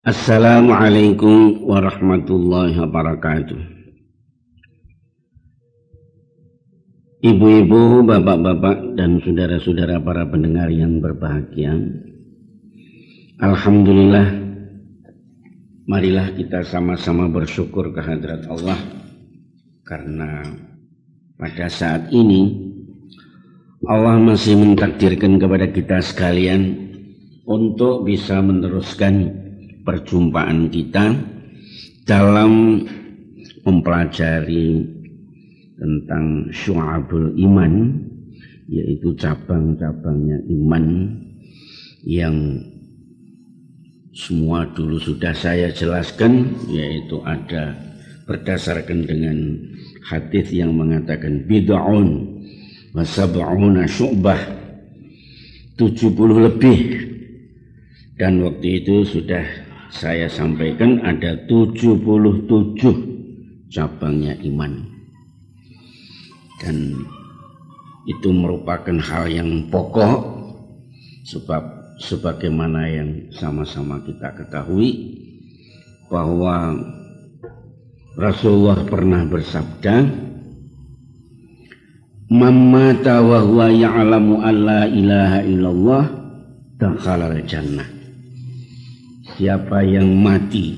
Assalamualaikum warahmatullahi wabarakatuh. Ibu-ibu, bapak-bapak, dan saudara-saudara para pendengar yang berbahagia. Alhamdulillah, marilah kita sama-sama bersyukur kehadrat Allah. Karena pada saat ini Allah masih mentakdirkan kepada kita sekalian untuk bisa meneruskan perjumpaan kita dalam mempelajari tentang syu'abul iman, yaitu cabang-cabangnya iman yang semua dulu sudah saya jelaskan, yaitu ada berdasarkan dengan hadis yang mengatakan bid'un wa sab'una syu'bah, 70 lebih, dan waktu itu sudah saya sampaikan ada 77 cabangnya iman, dan itu merupakan hal yang pokok, sebab sebagaimana yang sama-sama kita ketahui bahwa Rasulullah pernah bersabda, "Man mata wa huwa ya'lamu an la ilaha illallah dakhalal jannah." Siapa yang mati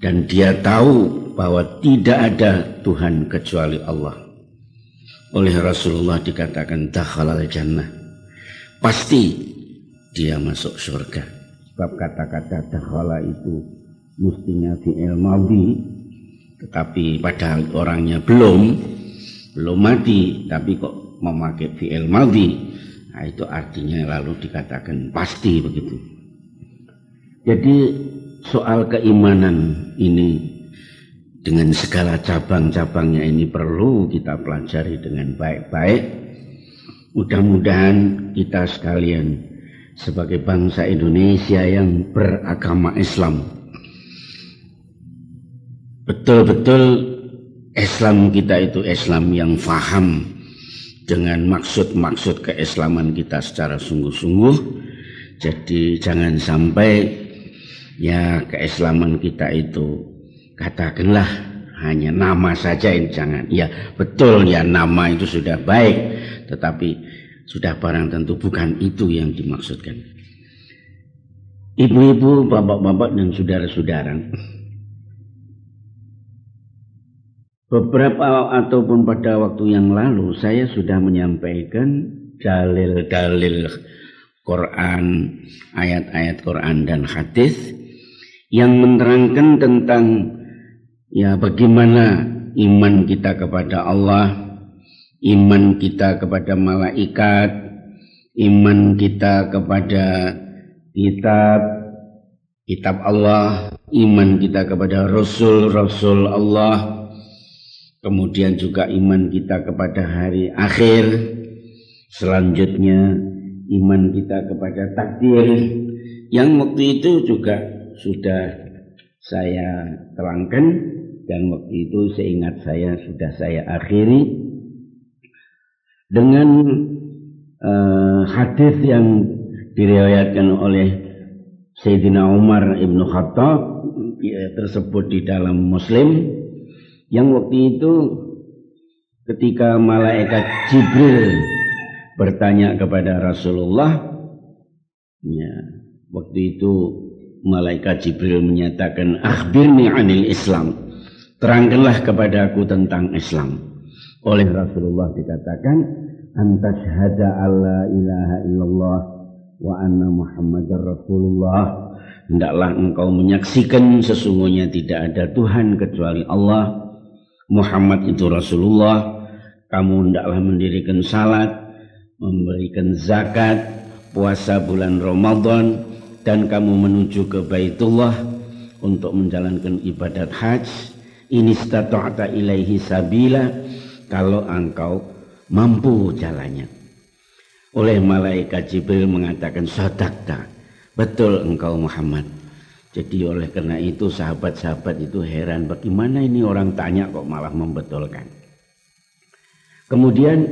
dan dia tahu bahwa tidak ada Tuhan kecuali Allah, oleh Rasulullah dikatakan dakhalal jannah, pasti dia masuk surga. Sebab kata-kata dakhala itu mestinya fi'il madhi, tetapi padahal orangnya belum mati, tapi kok memakai fi'il madhi, nah itu artinya lalu dikatakan pasti begitu. Jadi soal keimanan ini dengan segala cabang-cabangnya ini perlu kita pelajari dengan baik-baik. Mudah-mudahan kita sekalian sebagai bangsa Indonesia yang beragama Islam, betul-betul Islam kita itu Islam yang faham dengan maksud-maksud keislaman kita secara sungguh-sungguh. Jadi jangan sampai ya keislaman kita itu katakanlah hanya nama saja, jangan. Ya betul ya, nama itu sudah baik, tetapi sudah barang tentu bukan itu yang dimaksudkan. Ibu-ibu, bapak-bapak, dan saudara-saudara, beberapa ataupun pada waktu yang lalu saya sudah menyampaikan dalil-dalil Quran, ayat-ayat Quran dan hadis yang menerangkan tentang ya bagaimana iman kita kepada Allah, iman kita kepada malaikat, iman kita kepada kitab Allah, iman kita kepada Rasul Allah, kemudian juga iman kita kepada hari akhir, selanjutnya iman kita kepada takdir, yang waktu itu juga sudah saya terangkan, dan waktu itu seingat saya sudah saya akhiri dengan hadis yang diriwayatkan oleh Sayyidina Umar ibn Khattab, tersebut di dalam Muslim, yang waktu itu ketika malaikat Jibril bertanya kepada Rasulullah, ya, waktu itu malaikat Jibril menyatakan, "Akhbirni anil Islam," terangkanlah kepadaku tentang Islam. Oleh Rasulullah dikatakan, "Antashhada alla ilaha illallah wa anna Muhammadar Rasulullah." Hendaklah engkau menyaksikan sesungguhnya tidak ada Tuhan kecuali Allah, Muhammad itu Rasulullah. Kamu hendaklah mendirikan salat, memberikan zakat, puasa bulan Ramadan, dan kamu menuju ke Baitullah untuk menjalankan ibadat haji. Ini istata'ta ilaihi sabila, kalau engkau mampu jalannya. Oleh malaikat Jibril mengatakan, "Sadaqta," betul engkau Muhammad. Jadi oleh karena itu sahabat-sahabat itu heran, bagaimana ini orang tanya kok malah membetulkan. Kemudian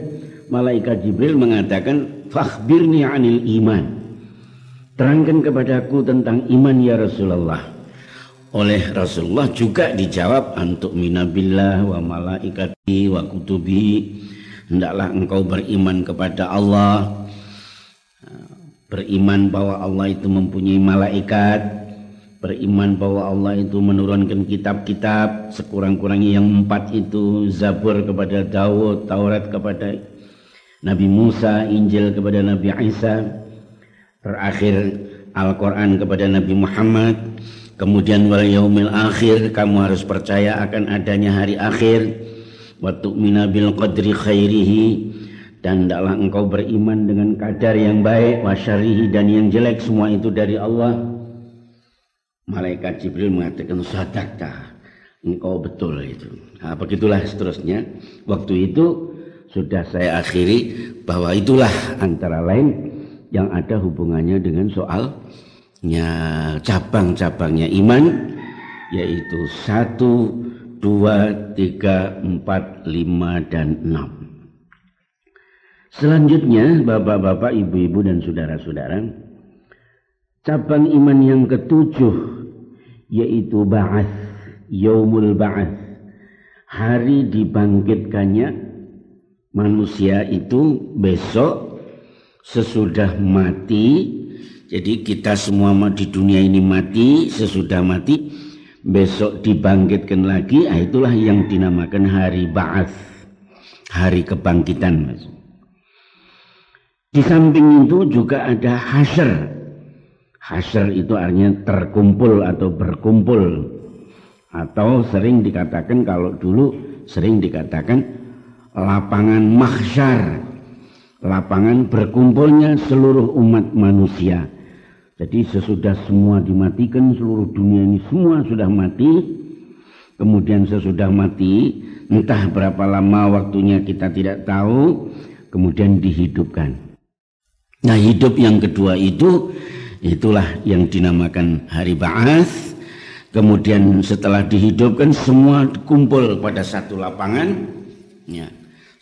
malaikat Jibril mengatakan, "Fakhbirni 'anil iman." terangkan kepadaku tentang iman ya Rasulullah. Oleh Rasulullah juga dijawab, antuk minabillah wa malaikati wa kutubi, hendaklah engkau beriman kepada Allah, beriman bahwa Allah itu mempunyai malaikat, beriman bahwa Allah itu menurunkan kitab-kitab sekurang-kurangnya yang 4 itu, Zabur kepada Daud, Taurat kepada Nabi Musa, Injil kepada Nabi Isa, terakhir Al-Quran kepada Nabi Muhammad. Kemudian wal yaumil akhir, kamu harus percaya akan adanya hari akhir. Wa tu'mina bil qadri khairihi, dan hendaklah engkau beriman dengan kadar yang baik, wa syarrihi, dan yang jelek semua itu dari Allah. Malaikat Jibril mengatakan, sadaqta, engkau betul itu. Nah, begitulah seterusnya. Waktu itu sudah saya akhiri bahwa itulah antara lain yang ada hubungannya dengan soalnya cabang-cabangnya iman, yaitu 1, 2, 3, 4, 5, dan 6. Selanjutnya bapak-bapak, ibu-ibu, dan saudara-saudara, cabang iman yang ke-7 yaitu ba'ats, yaumul ba'ats, hari dibangkitkannya manusia itu besok sesudah mati. Jadi kita semua di dunia ini mati, sesudah mati besok dibangkitkan lagi. Itulah yang dinamakan hari ba'ats, hari kebangkitan. Di samping itu juga ada hasyr. Hasyr itu artinya terkumpul atau berkumpul, atau sering dikatakan, kalau dulu sering dikatakan lapangan mahsyar, lapangan berkumpulnya seluruh umat manusia. Jadi sesudah semua dimatikan, seluruh dunia ini semua sudah mati, kemudian sesudah mati entah berapa lama waktunya kita tidak tahu, kemudian dihidupkan. Nah, hidup yang kedua itulah yang dinamakan hari ba'ats. Kemudian setelah dihidupkan semua kumpul pada satu lapangan, ya,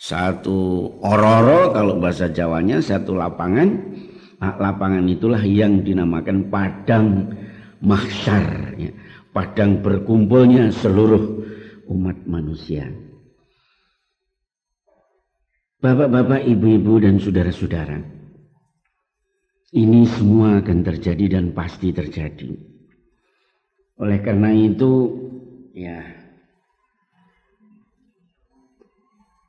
satu ororo kalau bahasa Jawanya, satu lapangan. Lapangan itulah yang dinamakan padang mahsyar, ya, padang berkumpulnya seluruh umat manusia. Bapak-bapak, ibu-ibu, dan saudara-saudara, ini semua akan terjadi dan pasti terjadi. Oleh karena itu, ya,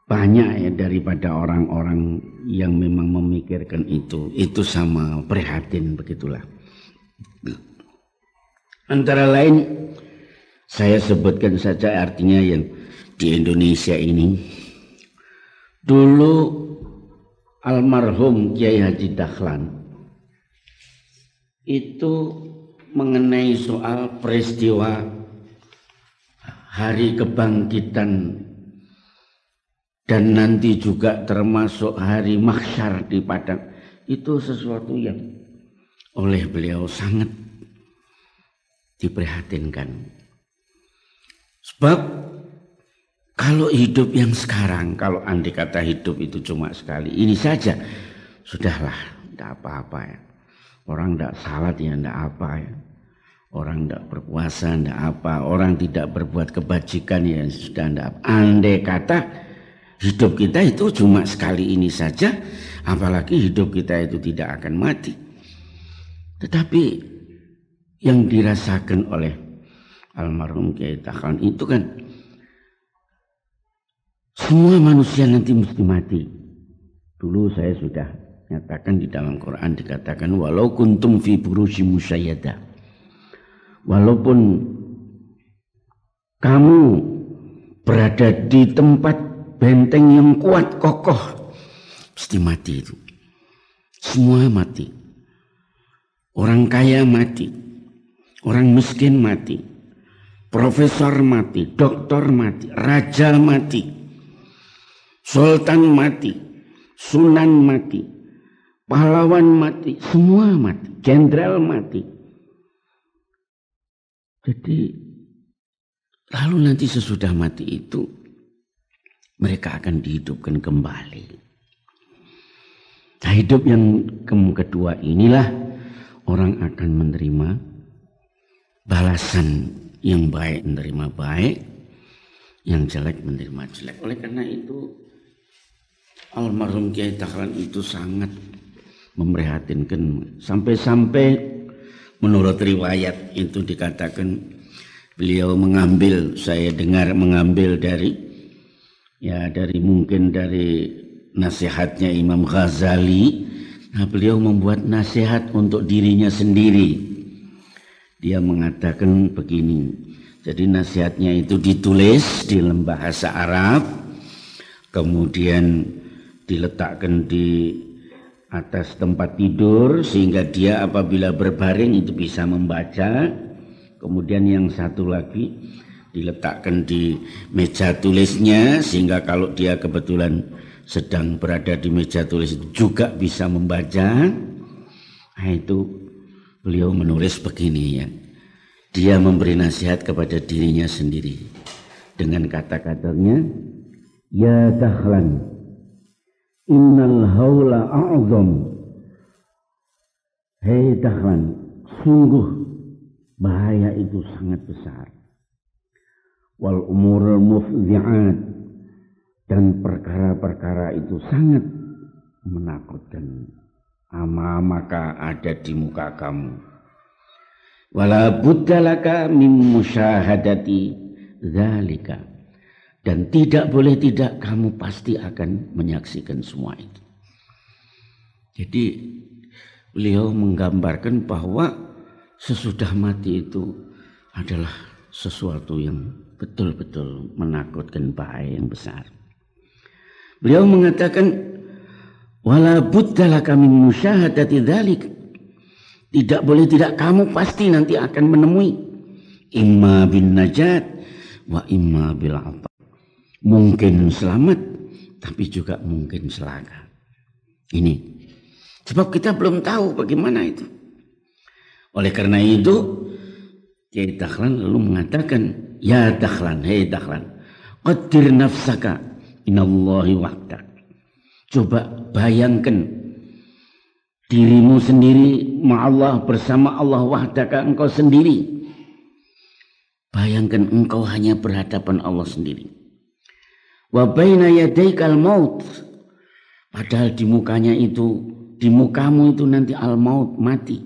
banyak ya daripada orang-orang yang memang memikirkan itu sama prihatin, begitulah. Antara lain saya sebutkan saja artinya yang di Indonesia ini. Dulu almarhum Kiai Haji Dahlan itu mengenai soal peristiwa hari kebangkitan dan nanti juga termasuk hari mahsyar di padang, itu sesuatu yang oleh beliau sangat diprihatinkan. Sebab kalau hidup yang sekarang, kalau andai kata hidup itu cuma sekali, ini saja sudahlah, tidak apa-apa ya. Orang tidak salat ya tidak apa ya. Orang tidak berpuasa tidak apa. Orang tidak berbuat kebajikan ya sudah tidak apa. Andai kata hidup kita itu cuma sekali ini saja, apalagi hidup kita itu tidak akan mati. Tetapi yang dirasakan oleh almarhum Kiai Dahlan itu kan semua manusia nanti mesti mati. Dulu saya sudah nyatakan di dalam Quran dikatakan walau kuntum fi burujim musyayyada, walaupun kamu berada di tempat benteng yang kuat kokoh, pasti mati itu. Semua mati. Orang kaya mati, orang miskin mati, profesor mati, doktor mati, raja mati, sultan mati, sunan mati, pahlawan mati, semua mati, jenderal mati. Jadi lalu nanti sesudah mati itu mereka akan dihidupkan kembali. Nah, hidup yang kedua inilah orang akan menerima balasan yang baik, menerima baik, yang jelek menerima jelek. Oleh karena itu almarhum Kiai Dahlan itu sangat memprihatinkan, sampai-sampai menurut riwayat itu dikatakan beliau mengambil, saya dengar mengambil dari mungkin dari nasihatnya Imam Ghazali. Nah, beliau membuat nasihat untuk dirinya sendiri. Dia mengatakan begini. Jadi nasihatnya itu ditulis di dalam bahasa Arab, kemudian diletakkan di atas tempat tidur sehingga dia apabila berbaring itu bisa membaca. Kemudian yang satu lagi diletakkan di meja tulisnya sehingga kalau dia kebetulan sedang berada di meja tulis juga bisa membaca. Nah, itu beliau menulis begini ya. Dia memberi nasihat kepada dirinya sendiri dengan kata-katanya, ya Dahlan, innal haula a'zam. Hei Dahlan, sungguh bahaya itu sangat besar. Wal umurul mufzi'at, dan perkara-perkara itu sangat menakutkan. Maka ada di muka kamu. Wala buddalaka min musyahadati dzalika, dan tidak boleh tidak kamu pasti akan menyaksikan semua itu. Jadi beliau menggambarkan bahwa sesudah mati itu adalah sesuatu yang betul-betul menakutkan, bahaya yang besar. Beliau mengatakan wala buddalaka min musyahadati dzalika, tidak boleh tidak kamu pasti nanti akan menemui imma bin najat wa imma bil atab, mungkin selamat tapi juga mungkin celaka. Ini sebab kita belum tahu bagaimana itu. Oleh karena itu Kiai Dahlan lalu mengatakan, ya Dahlan, hei Dahlan, qaddir nafsaka inallahi wahdak. Coba bayangkan dirimu sendiri ma'allah, bersama Allah wahdaka, engkau sendiri. Bayangkan engkau hanya berhadapan Allah sendiri. Wa baina yadaikal maut, padahal di mukanya itu, di mukamu itu nanti al maut, mati.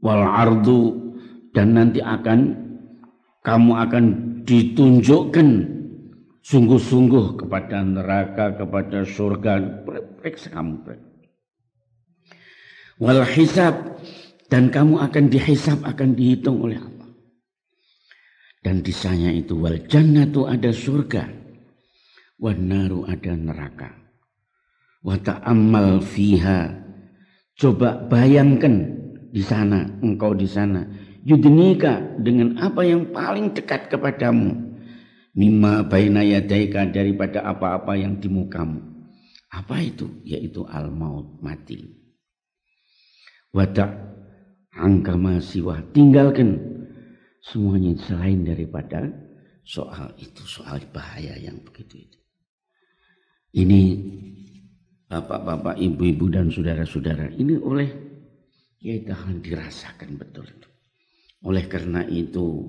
Wal ardu, dan nanti kamu akan ditunjukkan sungguh-sungguh kepada neraka, kepada surga, periksa kamu. Wal hisab, dan kamu akan dihisab, akan dihitung oleh Allah. Dan di sana itu wal jannatu, ada surga, wan naru, ada neraka. Wa ta'ammal fiha, coba bayangkan di sana, engkau di sana, yudnika, dengan apa yang paling dekat kepadamu, mimma baina yadaika, daripada apa-apa yang di mukamu. Apa itu? Yaitu al-maut, mati. Wada' angkama siwah, tinggalkan semuanya selain daripada soal itu, soal bahaya yang begitu itu. Ini bapak-bapak, ibu-ibu dan saudara-saudara, ini oleh Kiai Dahlan dirasakan betul itu. Oleh karena itu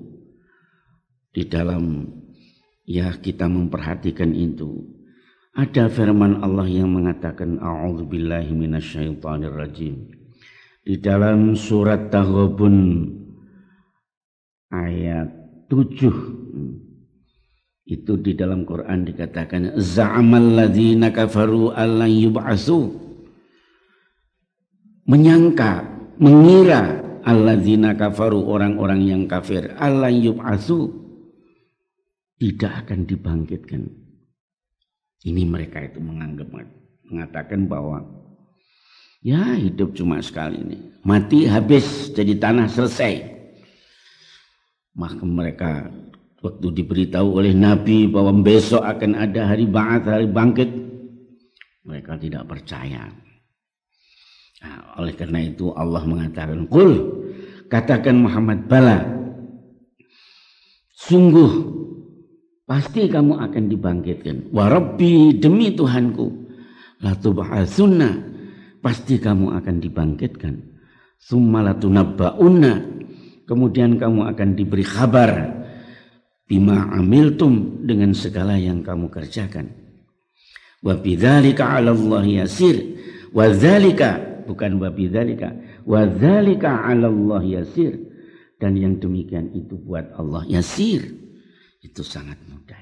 di dalam kita memperhatikan itu, ada firman Allah yang mengatakan a'udzubillahi minasyaitonirrajim di dalam surat Taghabun ayat 7. Itu di dalam Quran dikatakan za'amal ladzina kafaru allan yub'atsu, menyangka, mengira alladzina kafaru, orang-orang yang kafir, allan yub'atsu, tidak akan dibangkitkan. Ini mereka itu mengatakan bahwa ya hidup cuma sekali ini, mati habis jadi tanah, selesai. Maka mereka waktu diberitahu oleh Nabi bahwa besok akan ada hari ba'ats, hari bangkit, mereka tidak percaya. Nah, oleh karena itu Allah mengatakan, qul, katakan Muhammad, bala, sungguh pasti kamu akan dibangkitkan. Wa rabbi, demi Tuhanku, la tub'atsunna, pasti kamu akan dibangkitkan. Tsumma latunabba'unna, kemudian kamu akan diberi kabar bima amiltum, dengan segala yang kamu kerjakan. Wa bidzalika 'ala Allah yasir. Wa dzalika, bukan wa bidzalika, wa dzalika 'ala Allah yasir, dan yang demikian itu buat Allah yasir, itu sangat mudah.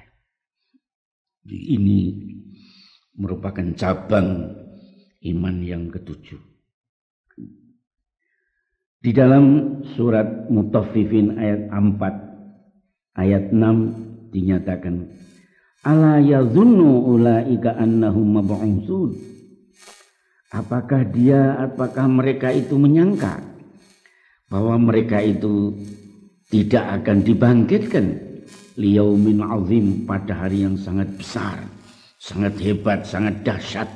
Ini merupakan cabang iman yang ketujuh. Di dalam surat Mutaffifin ayat 4, ayat 6 dinyatakan, ala yazunnu ulaika annahum mab'utsun. Apakah mereka itu menyangka bahwa mereka itu tidak akan dibangkitkan liyaumin azim, pada hari yang sangat besar, sangat hebat, sangat dahsyat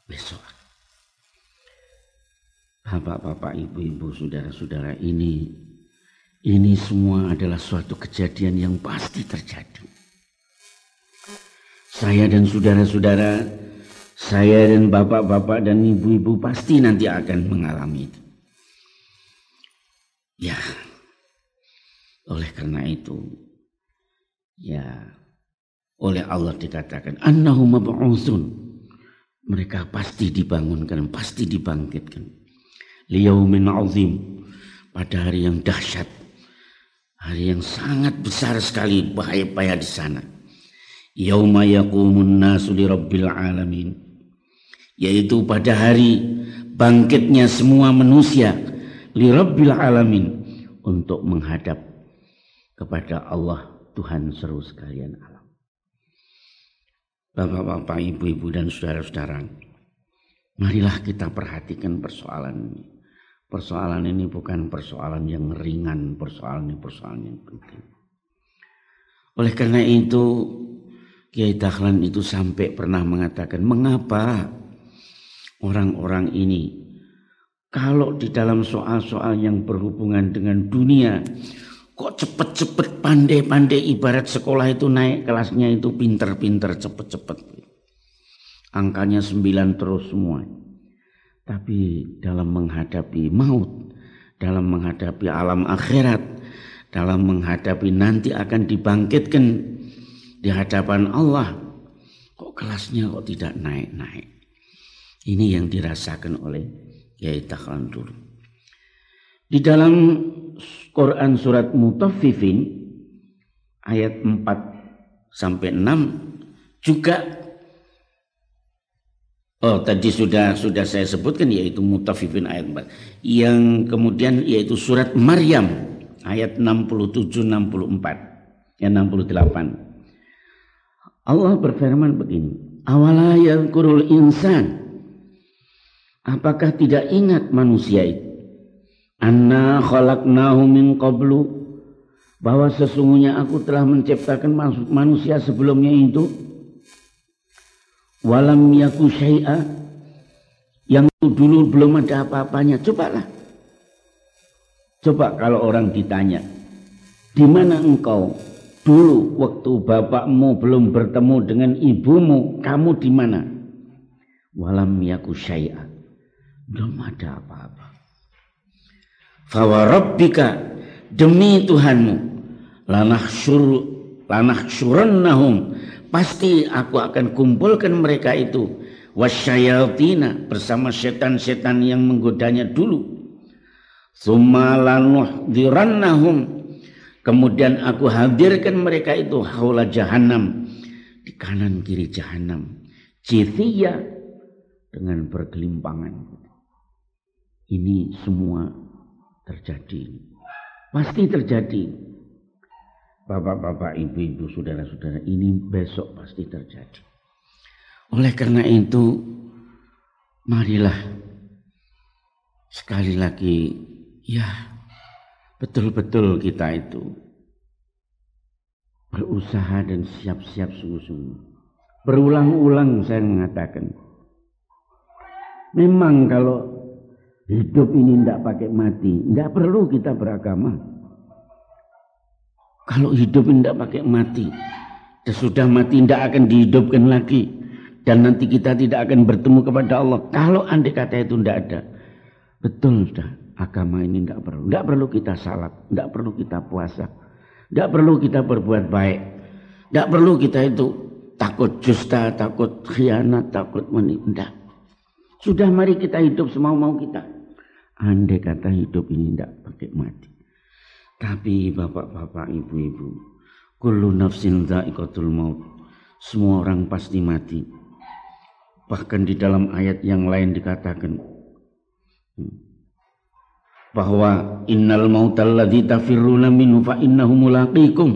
besok. Bapak-bapak, ibu-ibu, saudara-saudara, ini semua adalah suatu kejadian yang pasti terjadi. Saya dan saudara-saudara, saya dan bapak-bapak dan ibu-ibu pasti nanti akan mengalami itu. Ya, oleh karena itu, ya, oleh Allah dikatakan annahum mab'utsun, mereka pasti dibangunkan, pasti dibangkitkan. Liyaumin azim, pada hari yang dahsyat, hari yang sangat besar sekali bahaya di sana. Yauma yaqumun nasu lirabbil alamin, yaitu pada hari bangkitnya semua manusia lirabbil alamin, untuk menghadap kepada Allah, Tuhan seru sekalian alam. Bapak-bapak, ibu-ibu dan saudara-saudara, marilah kita perhatikan persoalan ini. Persoalan ini bukan persoalan yang ringan, persoalan ini persoalan yang penting. Oleh karena itu, Kiai Dahlan itu sampai pernah mengatakan, mengapa orang-orang ini kalau di dalam soal-soal yang berhubungan dengan dunia kok cepet-cepet, pandai-pandai, ibarat sekolah itu naik kelasnya itu pinter-pinter, cepet-cepet. Angkanya 9 terus semua. Tapi dalam menghadapi maut, dalam menghadapi alam akhirat, dalam menghadapi nanti akan dibangkitkan di hadapan Allah, kok kelasnya kok tidak naik-naik. Ini yang dirasakan oleh Kiai Dahlan dulu. Di dalam Quran surat Mutaffifin ayat 4 sampai 6 juga tadi sudah saya sebutkan, yaitu Mutaffifin ayat 4. Yang kemudian yaitu surat Maryam ayat 67 64 68. Allah berfirman begini, awala yadhkurul insan, apakah tidak ingat manusia itu, anna khalaqnahu min qablu, bahwa sesungguhnya aku telah menciptakan manusia sebelumnya itu, walam yaku syai'a, yang dulu belum ada apa-apanya. Coba kalau orang ditanya, di mana engkau dulu waktu bapakmu belum bertemu dengan ibumu, kamu di mana? Walam yaku syai'a, belum ada apa-apa. Fawarabbika, demi Tuhanmu, lanahsyurannahum, pasti aku akan kumpulkan mereka itu, wasyayatina, bersama setan-setan yang menggodanya dulu. Tsumma lanuhdzirannahum, kemudian aku hadirkan mereka itu haula jahannam, di kanan kiri jahannam, jithiya, dengan bergelimpangan. Ini semua terjadi, pasti terjadi. Bapak-bapak, ibu-ibu, saudara-saudara, ini besok pasti terjadi. Oleh karena itu, marilah sekali lagi, ya, betul-betul kita itu berusaha dan siap-siap sungguh-sungguh. Berulang-ulang saya mengatakan, memang kalau hidup ini tidak pakai mati, tidak perlu kita beragama. Kalau hidup tidak pakai mati, dan sudah mati tidak akan dihidupkan lagi, dan nanti kita tidak akan bertemu kepada Allah. Kalau andai kata itu tidak ada, betul sudah. agama ini tidak perlu. Tidak perlu kita salat, tidak perlu kita puasa, tidak perlu kita berbuat baik, tidak perlu kita itu takut dusta, takut khianat, takut menipu. Sudah mari kita hidup semau-mau kita. Andai kata hidup ini tidak pakai mati. Tapi bapak-bapak, ibu-ibu, kullu nafsin dha'iqatul maut. Semua orang pasti mati. Bahkan di dalam ayat yang lain dikatakan bahwa innal mautal ladzi tafirruna minhu fa innahu mulaqikum.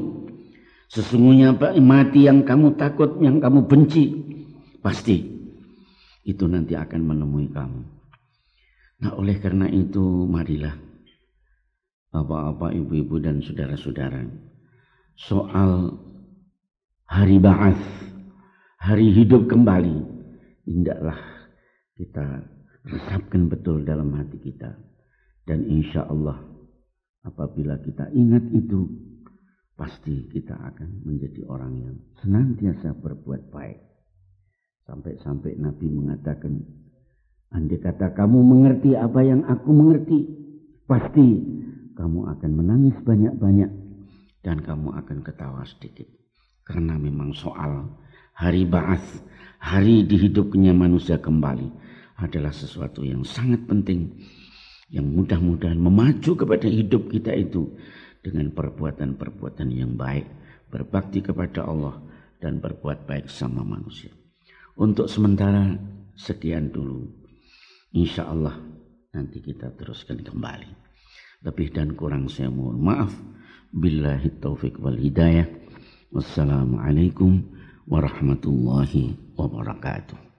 Sesungguhnya mati yang kamu takut, yang kamu benci, pasti itu nanti akan menemui kamu. Nah, oleh karena itu marilah bapak-bapak, ibu-ibu dan saudara-saudara, soal hari ba'ats, hari hidup kembali, hendaklah kita resapkan betul dalam hati kita. Dan insya Allah apabila kita ingat itu, pasti kita akan menjadi orang yang senantiasa berbuat baik. Sampai-sampai Nabi mengatakan, andai kata kamu mengerti apa yang aku mengerti, pasti kamu akan menangis banyak-banyak dan kamu akan ketawa sedikit. Karena memang soal hari ba'ats, hari dihidupkannya manusia kembali, adalah sesuatu yang sangat penting, yang mudah-mudahan memacu kepada hidup kita itu dengan perbuatan-perbuatan yang baik, berbakti kepada Allah dan berbuat baik sama manusia. Untuk sementara sekian dulu. Insya Allah nanti kita teruskan kembali. Lebih dan kurang saya mohon maaf. Billahi taufiq wal hidayah. Wassalamualaikum warahmatullahi wabarakatuh.